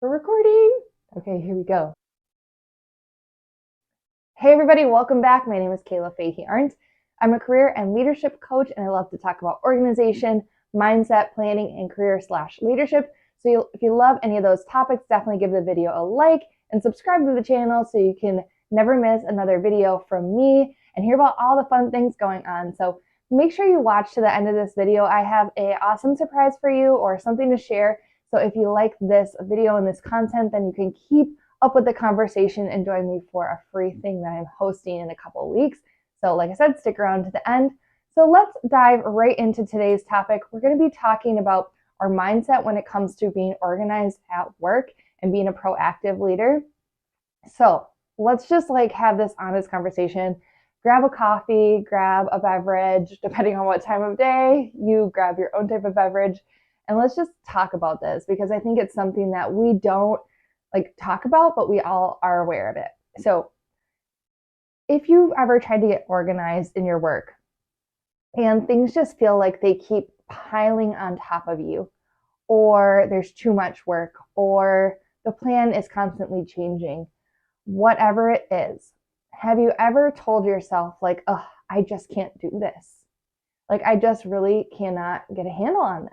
We're recording. Okay, here we go. Hey everybody, welcome back. My name is Kayla Fahey-Ahrndt. I'm a career and leadership coach, and I love to talk about organization, mindset, planning, and career/leadership. So if you love any of those topics, definitely give the video a like and subscribe to the channel so you can never miss another video from me and hear about all the fun things going on. So make sure you watch to the end of this video. I have an awesome surprise for you or something to share. So if you like this video and this content, then you can keep up with the conversation and join me for a free thing that I'm hosting in a couple of weeks. So like I said, stick around to the end. So let's dive right into today's topic. We're going to be talking about our mindset when it comes to being organized at work and being a proactive leader. So let's just have this honest conversation. Grab a coffee, grab a beverage, depending on what time of day, you grab your own type of beverage, and let's just talk about this because I think it's something that we don't talk about, but we all are aware of it. So if you've ever tried to get organized in your work and things just feel like they keep piling on top of you, or there's too much work, or the plan is constantly changing, whatever it is, have you ever told yourself, oh, I just can't do this? I just really cannot get a handle on this.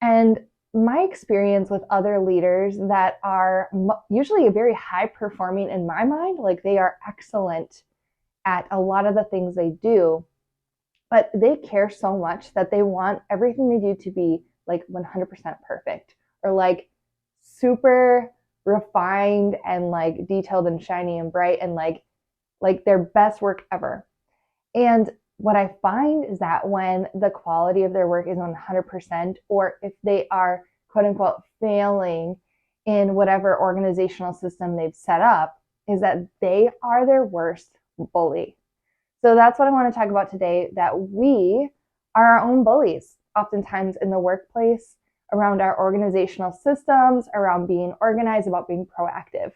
And my experience with other leaders that are usually very high performing in my mind, they are excellent at a lot of the things they do, but they care so much that they want everything they do to be 100% perfect or super refined and detailed and shiny and bright and their best work ever. And what I find is that when the quality of their work is 100%, or if they are quote unquote failing in whatever organizational system they've set up, is that they are their worst bully. So that's what I want to talk about today, that we are our own bullies, oftentimes in the workplace, around our organizational systems, around being organized, about being proactive.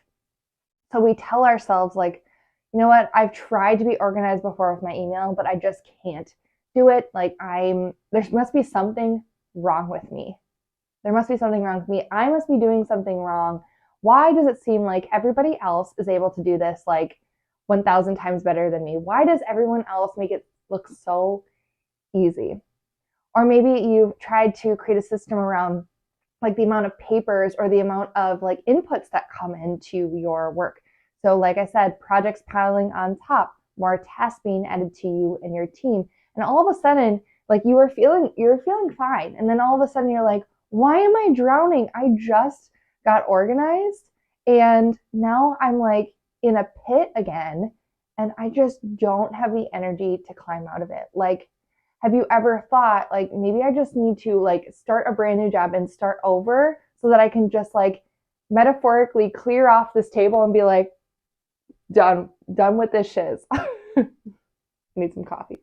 So we tell ourselves you know what, I've tried to be organized before with my email, but I just can't do it. There must be something wrong with me. There must be something wrong with me. I must be doing something wrong. Why does it seem like everybody else is able to do this 1,000 times better than me? Why does everyone else make it look so easy? Or maybe you've tried to create a system around the amount of papers or the amount of inputs that come into your work. So like I said, projects piling on top, more tasks being added to you and your team. And all of a sudden, you're feeling fine. And then all of a sudden you're like, why am I drowning? I just got organized and now I'm in a pit again and I just don't have the energy to climb out of it. Have you ever thought maybe I just need to start a brand new job and start over so that I can just metaphorically clear off this table and be done with this shiz. Need some coffee.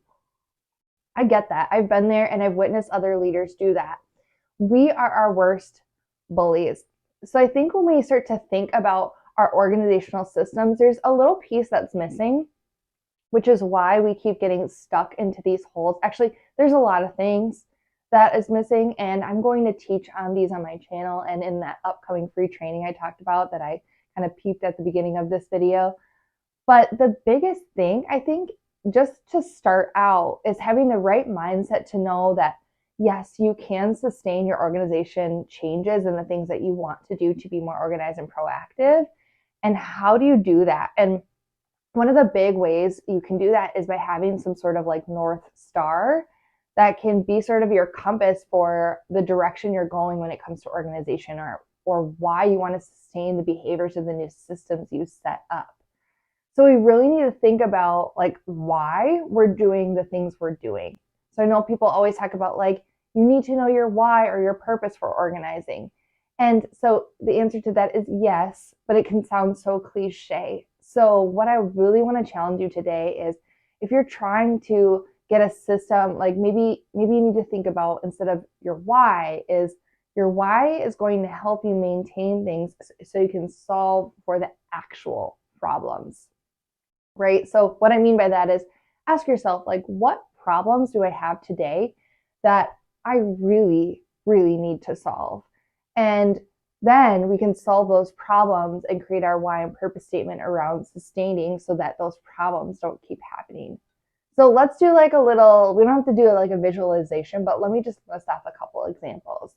I get that. I've been there and I've witnessed other leaders do that. We are our worst bullies. So I think when we start to think about our organizational systems, there's a little piece that's missing, which is why we keep getting stuck into these holes. Actually, there's a lot of things that is missing, and I'm going to teach on these on my channel and in that upcoming free training I talked about that I kind of peeped at the beginning of this video. But the biggest thing, I think, just to start out, is having the right mindset to know that, yes, you can sustain your organization changes and the things that you want to do to be more organized and proactive. And how do you do that? And one of the big ways you can do that is by having some sort of North Star that can be sort of your compass for the direction you're going when it comes to organization, or why you want to sustain the behaviors of the new systems you set up. So we really need to think about why we're doing the things we're doing. So I know people always talk about you need to know your why or your purpose for organizing. And so the answer to that is yes, but it can sound so cliche. So what I really want to challenge you today is, if you're trying to get a system, maybe you need to think about, instead of your why is going to help you maintain things so you can solve for the actual problems. Right? So what I mean by that is, ask yourself, what problems do I have today that I really, really need to solve? And then we can solve those problems and create our why and purpose statement around sustaining so that those problems don't keep happening. So let's do like a little, we don't have to do like a visualization, but let me just list off a couple examples,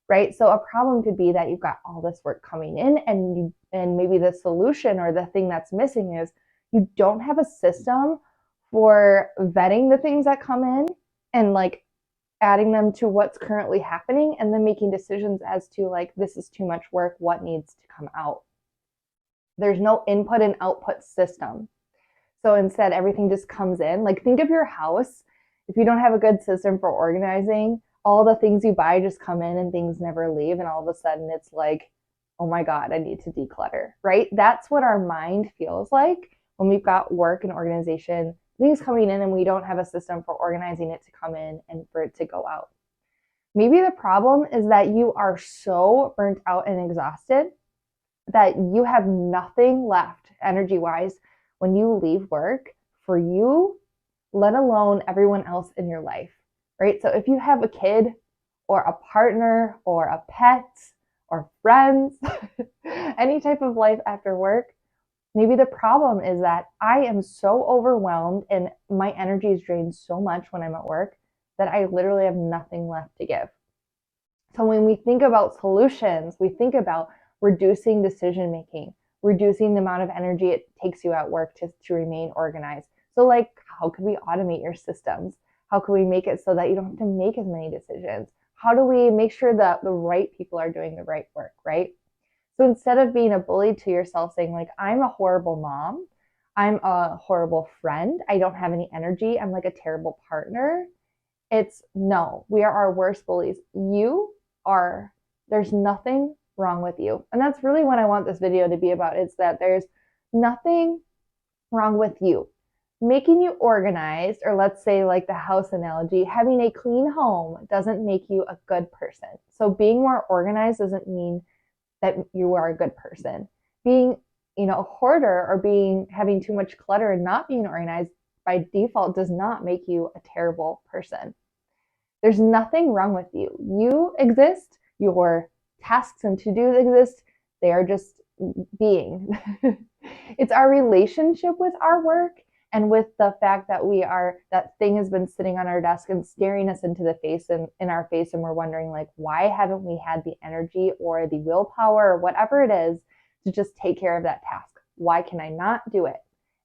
right? So a problem could be that you've got all this work coming in and maybe the solution or the thing that's missing is you don't have a system for vetting the things that come in and like adding them to what's currently happening and then making decisions as to like, this is too much work, what needs to come out. There's no input and output system. So instead, everything just comes in. Like, think of your house. If you don't have a good system for organizing, all the things you buy just come in and things never leave. And all of a sudden it's like, oh my God, I need to declutter, right? That's what our mind feels like when we've got work and organization, things coming in and we don't have a system for organizing it to come in and for it to go out. Maybe the problem is that you are so burnt out and exhausted that you have nothing left energy-wise when you leave work for you, let alone everyone else in your life, right? So if you have a kid or a partner or a pet or friends, any type of life after work, maybe the problem is that I am so overwhelmed and my energy is drained so much when I'm at work that I literally have nothing left to give. So when we think about solutions, we think about reducing decision making, reducing the amount of energy it takes you at work to remain organized. So like, how could we automate your systems? How can we make it so that you don't have to make as many decisions? How do we make sure that the right people are doing the right work, right? So instead of being a bully to yourself saying like, I'm a horrible mom, I'm a horrible friend, I don't have any energy, I'm like a terrible partner, it's no, we are our worst bullies. There's nothing wrong with you. And that's really what I want this video to be about. It's that there's nothing wrong with you. Making you organized, or let's say like the house analogy, having a clean home doesn't make you a good person. So being more organized doesn't mean that you are a good person. Being, a hoarder or having too much clutter and not being organized by default does not make you a terrible person. There's nothing wrong with you. You exist. Your tasks and to-dos exist. They are just being. It's our relationship with our work and with the fact that that thing has been sitting on our desk and staring us into the face and in our face, and we're wondering like, why haven't we had the energy or the willpower or whatever it is to just take care of that task? Why can I not do it?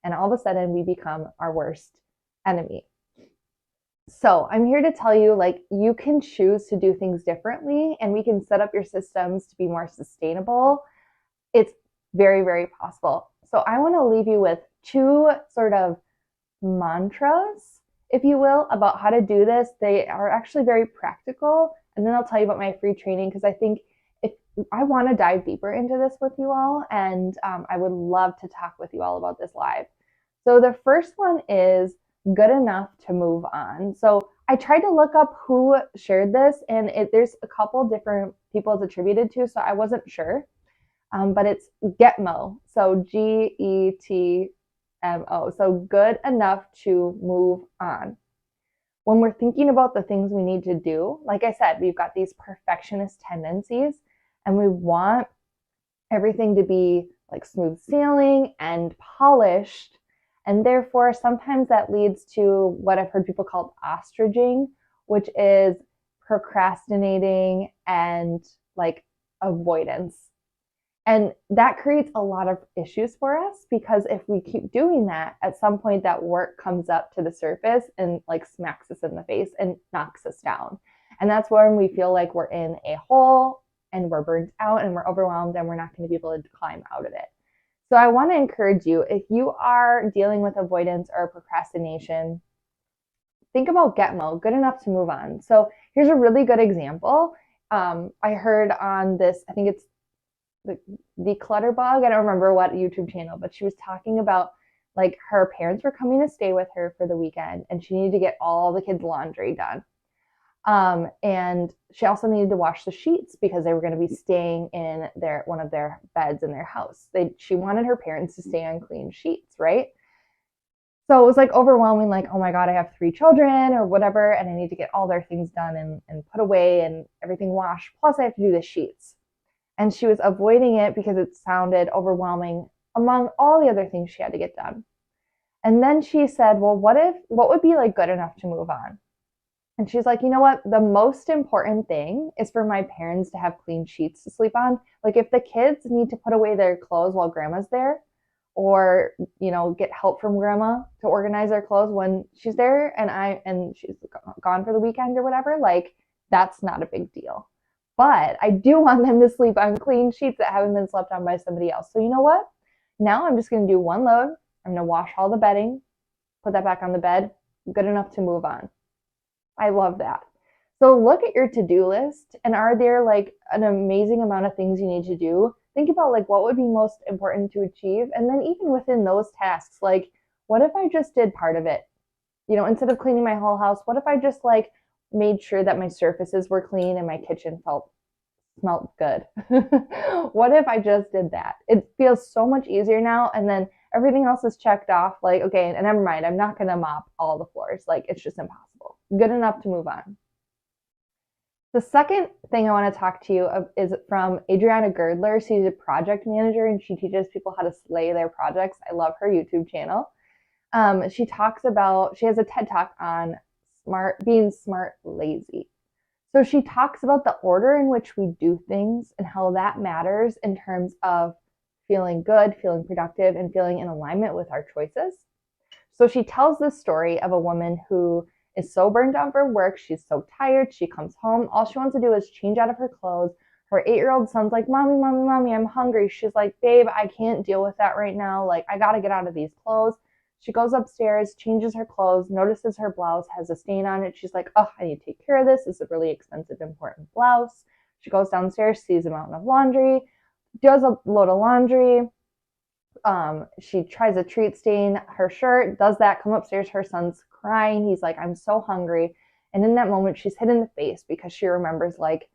And all of a sudden we become our worst enemy. So I'm here to tell you, like, you can choose to do things differently and we can set up your systems to be more sustainable. It's very, very possible. So I want to leave you with two sort of mantras, if you will, about how to do this. They are actually very practical. And then I'll tell you about my free training, because I think if I want to dive deeper into this with you all, and I would love to talk with you all about this live. So the first one is good enough to move on. So I tried to look up who shared this, and there's a couple different people it's attributed to, so I wasn't sure. But it's GETMO, so GETMO, so good enough to move on. When we're thinking about the things we need to do, like I said, we've got these perfectionist tendencies, and we want everything to be like smooth sailing and polished. And therefore, sometimes that leads to what I've heard people call ostriching, which is procrastinating and like avoidance. And that creates a lot of issues for us, because if we keep doing that, at some point that work comes up to the surface and like smacks us in the face and knocks us down. And that's when we feel like we're in a hole and we're burnt out and we're overwhelmed and we're not going to be able to climb out of it. So I want to encourage you, if you are dealing with avoidance or procrastination, think about GETMO, good enough to move on. So here's a really good example. I heard on this, I think it's the Clutter Bug, I don't remember what YouTube channel, but she was talking about like her parents were coming to stay with her for the weekend and she needed to get all the kids' laundry done. And she also needed to wash the sheets because they were going to be staying in one of their beds in their house. She wanted her parents to stay on clean sheets, right? So it was like overwhelming, like, oh my God, I have 3 children or whatever, and I need to get all their things done and put away and everything washed. Plus I have to do the sheets. And she was avoiding it because it sounded overwhelming among all the other things she had to get done. And then she said, well, what would be like good enough to move on? And she's like, you know what? The most important thing is for my parents to have clean sheets to sleep on. Like if the kids need to put away their clothes while grandma's there, or, get help from grandma to organize their clothes when she's there and she's gone for the weekend or whatever, like that's not a big deal. But I do want them to sleep on clean sheets that haven't been slept on by somebody else. So you know what? Now I'm just going to do one load. I'm going to wash all the bedding, put that back on the bed. Good enough to move on. I love that. So look at your to-do list, and are there like an amazing amount of things you need to do? Think about like what would be most important to achieve, and then even within those tasks, like what if I just did part of it? Instead of cleaning my whole house, what if I just like made sure that my surfaces were clean and my kitchen smelled good? What if I just did that? It feels so much easier now, and then everything else is checked off. Like, okay, and never mind, I'm not gonna mop all the floors. Like, it's just impossible. Good enough to move on. The second thing I want to talk to you is from Adriana Girdler. She's a project manager and she teaches people how to slay their projects. I love her YouTube channel. She has a TED Talk on being smart lazy. So she talks about the order in which we do things and how that matters in terms of feeling good, feeling productive, and feeling in alignment with our choices. So she tells this story of a woman who is so burned out for work. She's so tired. She comes home. All she wants to do is change out of her clothes. Her 8-year-old son's like, Mommy, Mommy, Mommy, I'm hungry. She's like, Babe, I can't deal with that right now. Like, I got to get out of these clothes. She goes upstairs, changes her clothes, notices her blouse has a stain on it. She's like, oh, I need to take care of this. It's a really expensive, important blouse. She goes downstairs, sees a mountain of laundry, does a load of laundry. She tries a treat stain her shirt, does that, come upstairs, her son's crying. He's like, I'm so hungry. And in that moment, she's hit in the face because she remembers like,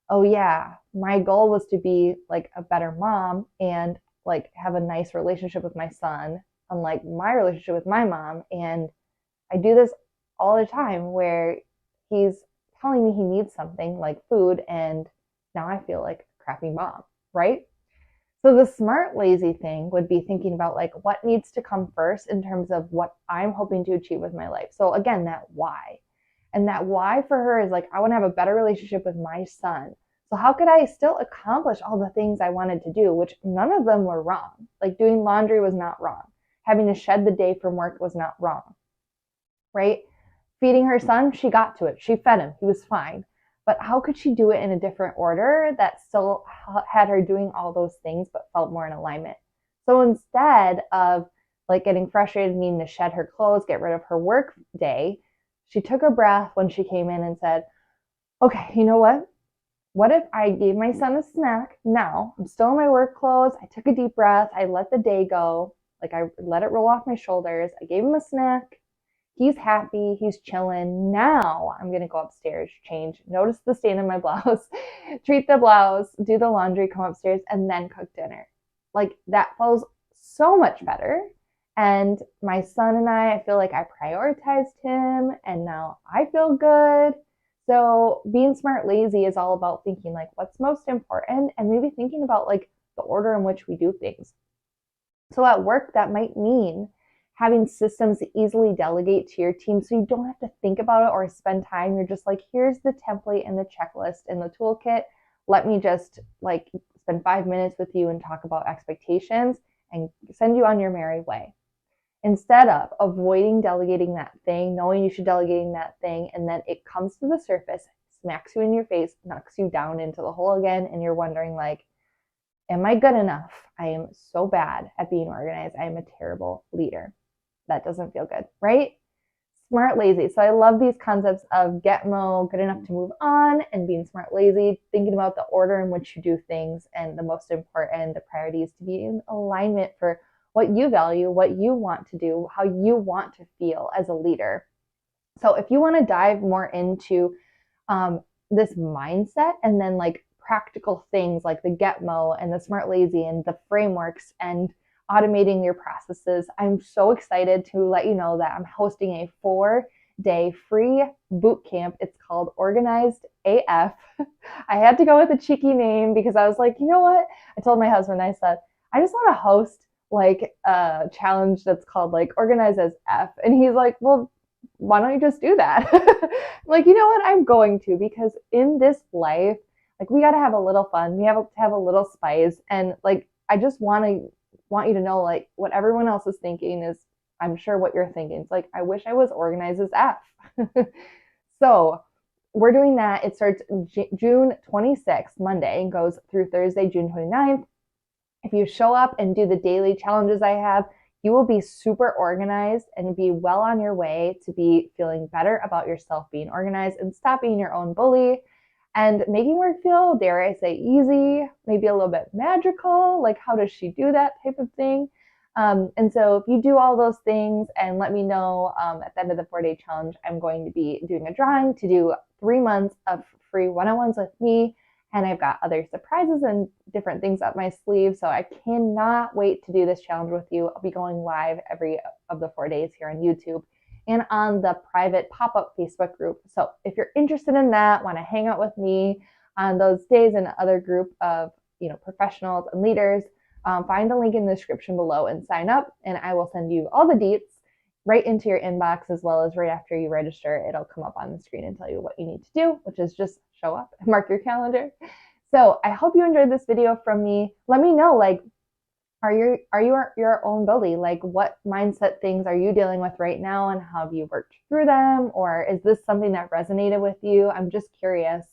oh yeah, my goal was to be like a better mom and like have a nice relationship with my son, unlike my relationship with my mom. And I do this all the time where he's telling me he needs something like food, and now I feel like a crappy mom, right? So the smart lazy thing would be thinking about like what needs to come first in terms of what I'm hoping to achieve with my life. So again, that why. And that why for her is like, I want to have a better relationship with my son. So how could I still accomplish all the things I wanted to do, which none of them were wrong. Like doing laundry was not wrong. Having to shed the day from work was not wrong, right? Feeding her son, she got to it. She fed him. He was fine. But how could she do it in a different order that still had her doing all those things but felt more in alignment? So instead of like getting frustrated, needing to shed her clothes, get rid of her work day, she took a breath when she came in and said, okay, you know what? What if I gave my son a snack now? I'm still in my work clothes. I took a deep breath. I let the day go. Like I let it roll off my shoulders. I gave him a snack. He's happy. He's chilling. Now I'm going to go upstairs, change, notice the stain in my blouse, treat the blouse, do the laundry, come upstairs, and then cook dinner. Like that feels so much better. And my son and I feel like I prioritized him and now I feel good. So being smart lazy is all about thinking like what's most important and maybe thinking about like the order in which we do things. So at work, that might mean having systems to easily delegate to your team so you don't have to think about it or spend time. You're just like, here's the template and the checklist and the toolkit. Let me just like spend 5 minutes with you and talk about expectations and send you on your merry way. Instead of avoiding delegating that thing, knowing you should delegating that thing, and then it comes to the surface, smacks you in your face, knocks you down into the hole again, and you're wondering like, am I good enough? I am so bad at being organized. I am a terrible leader. That doesn't feel good, right? Smart lazy. So I love these concepts of GETMO, good enough to move on, and being smart lazy, thinking about the order in which you do things and the most important, the priorities to be in alignment for what you value, what you want to do, how you want to feel as a leader. So if you want to dive more into this mindset and then like practical things like the GETMO and the smart lazy and the frameworks and automating your processes, I'm so excited to let you know that I'm hosting a 4 4-day free boot camp. It's called Organized AF. I had to go with a cheeky name because I was like, you know what? I told my husband, I said, I just want to host like a challenge that's called like Organized as F. And he's like, well, why don't you just do that? Like, you know what? I'm going to, because in this life, like, we got to have a little fun. We have to have a little spice. And like, I just want you to know, like, what everyone else is thinking is, I'm sure what you're thinking. It's like, I wish I was organized as F. So we're doing that. It starts June 26th, Monday, and goes through Thursday, June 29th. If you show up and do the daily challenges I have, you will be super organized and be well on your way to be feeling better about yourself being organized and stop being your own bully and making work feel, dare I say, easy, maybe a little bit magical. Like, how does she do that type of thing? And so if you do all those things and let me know at the end of the 4-day challenge, I'm going to be doing a drawing to do 3 months of free one-on-ones with me. And I've got other surprises and different things up my sleeve. So I cannot wait to do this challenge with you. I'll be going live every of the 4 days here on YouTube and on the private pop-up Facebook group. So if you're interested in that, want to hang out with me on those days and other group of professionals and leaders, find the link in the description below and sign up. And I will send you all the deets right into your inbox, as well as right after you register, it'll come up on the screen and tell you what you need to do, which is just show up and mark your calendar. So I hope you enjoyed this video from me. Let me know, like, are you your own bully? Like, what mindset things are you dealing with right now, and how have you worked through them? Or is this something that resonated with you? I'm just curious.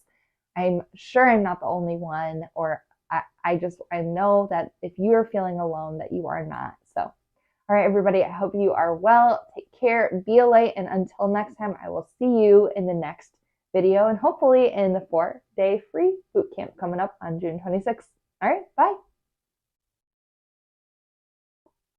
I'm sure I'm not the only one, or I know that if you're feeling alone, that you are not. So, all right, everybody, I hope you are well. Take care, be a light, and until next time, I will see you in the next video and hopefully in the 4-day free boot camp coming up on June 26th. All right, bye.